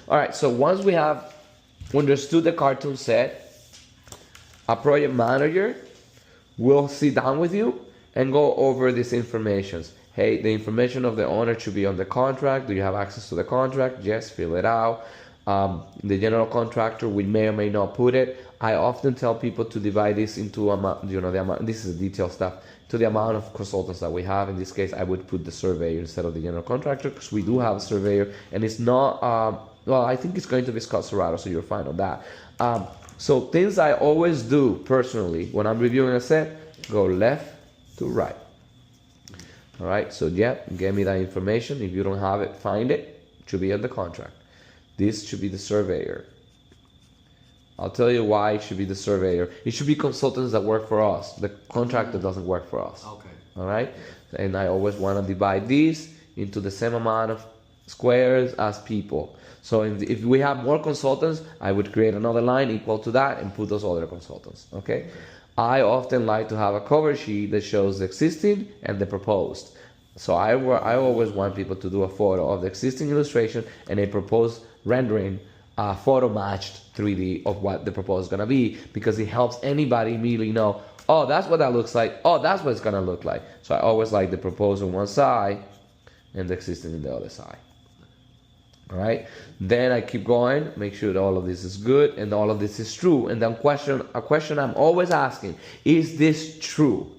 All right, so once we have understood the cartoon set, a project manager will sit down with you and go over these informations. Hey, the information of the owner should be on the contract. Do you have access to the contract? Yes, fill it out. The general contractor, we may or may not put it. I often tell people to divide this into amount, the amount, this is detailed stuff, to the amount of consultants that we have. In this case, I would put the surveyor instead of the general contractor, because we do have a surveyor, and it's not, well, I think it's going to be Scott Serrato, so you're fine on that. So things I always do personally when I'm reviewing a set, go left to right. All right, so yeah, get me that information. If you don't have it, find it. It should be on the contract. This should be the surveyor. I'll tell you why it should be the surveyor. It should be consultants that work for us. The contractor doesn't work for us. Okay. All right, and I always want to divide these into the same amount of squares as people. So if we have more consultants, I would create another line equal to that and put those other consultants. Okay. I often like to have a cover sheet that shows the existing and the proposed. So I always want people to do a photo of the existing illustration and a proposed rendering, photo matched 3D of what the proposed is gonna be, because it helps anybody immediately know, oh, that's what that looks like. Oh, that's what it's gonna look like. So I always like the proposed on one side and the existing on the other side. All right, then I keep going, make sure that all of this is good and all of this is true. And then a question I'm always asking, is this true?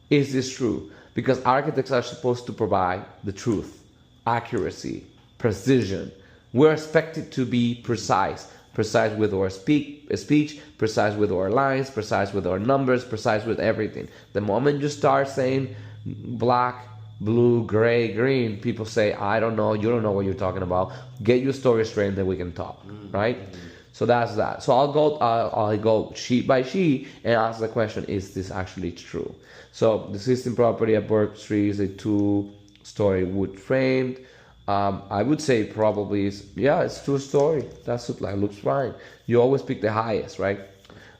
Is this true? Because architects are supposed to provide the truth, accuracy, precision. We're expected to be precise with our speech, precise with our lines, precise with our numbers, precise with everything. The moment you start saying black, blue, gray, green, people say, I don't know, you don't know what you're talking about. Get your story straight and then we can talk, right? So that's that. So I'll go sheet by sheet and ask the question, is this actually true? So the existing property at Burke Street is a 2-story wood framed. I would say probably is, yeah, it's 2-story. That's like, looks fine. You always pick the highest, right?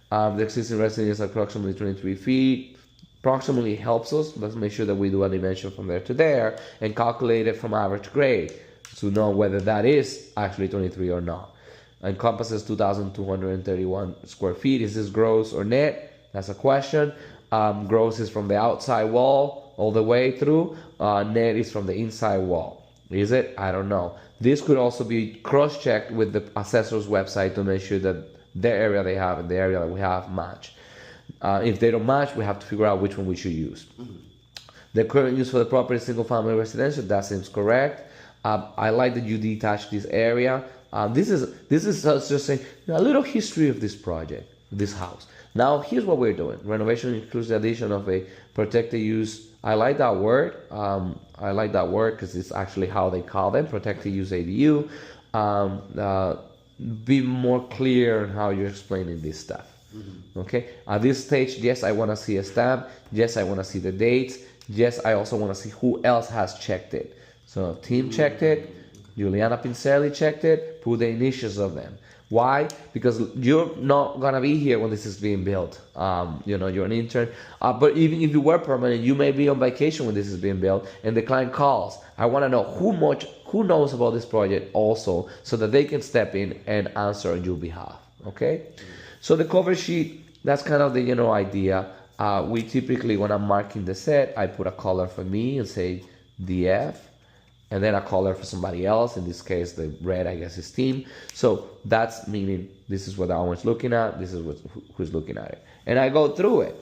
The existing residence is approximately 23 feet. Approximately helps us. Let's make sure that we do a dimension from there to there and calculate it from average grade to know whether that is actually 23 or not. Encompasses 2,231 square feet. Is this gross or net? That's a question. Gross is from the outside wall all the way through. Net is from the inside wall. Is it? I don't know. This could also be cross-checked with the assessor's website to make sure that the area they have and the area that we have match. If they don't match, we have to figure out which one we should use. The current use for the property is single-family residential. That seems correct. I like that you detach this area. This is just saying a little history of this project, this house. Now here's what we're doing. Renovation includes the addition of a protected use. I like that word. I like that word because it's actually how they call them, protected use ADU. Be more clear on how you're explaining this stuff. Okay, at this stage, yes, I want to see a stamp. Yes, I want to see the dates. Yes, I also want to see who else has checked it. So Tim checked it, Juliana Pincelli checked it, put the initials of them. Why? Because you're not gonna be here when this is being built. You're an intern. But even if you were permanent, you may be on vacation when this is being built, and the client calls. I want to know who knows about this project also, so that they can step in and answer on your behalf. Okay. So the cover sheet, that's kind of the general idea. We typically, when I'm marking the set, I put a color for me and say DF, and then a color for somebody else. In this case, the red, I guess, is team. So that's meaning this is what the owner's looking at, this is who's looking at it. And I go through it.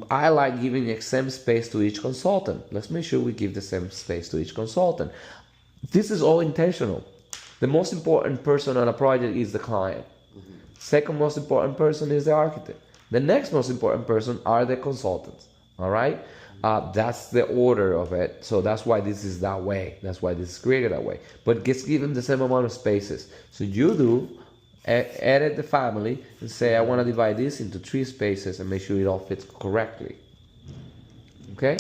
I like giving the same space to each consultant. Let's make sure we give the same space to each consultant. This is all intentional. The most important person on a project is the client. Second most important person is the architect. The next most important person are the consultants. All right? That's the order of it. So that's why this is that way. That's why this is created that way. But just give them the same amount of spaces. So you do edit the family and say, I want to divide this into 3 spaces and make sure it all fits correctly. Okay?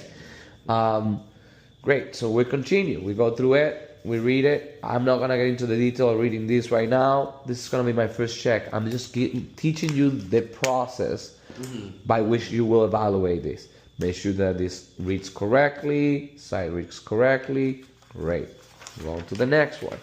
Great. So we continue. We go through it. We read it. I'm not going to get into the detail of reading this right now. This is going to be my first check. I'm just teaching you the process by which you will evaluate this. Make sure that this reads correctly, side reads correctly. Great. Go on to the next one.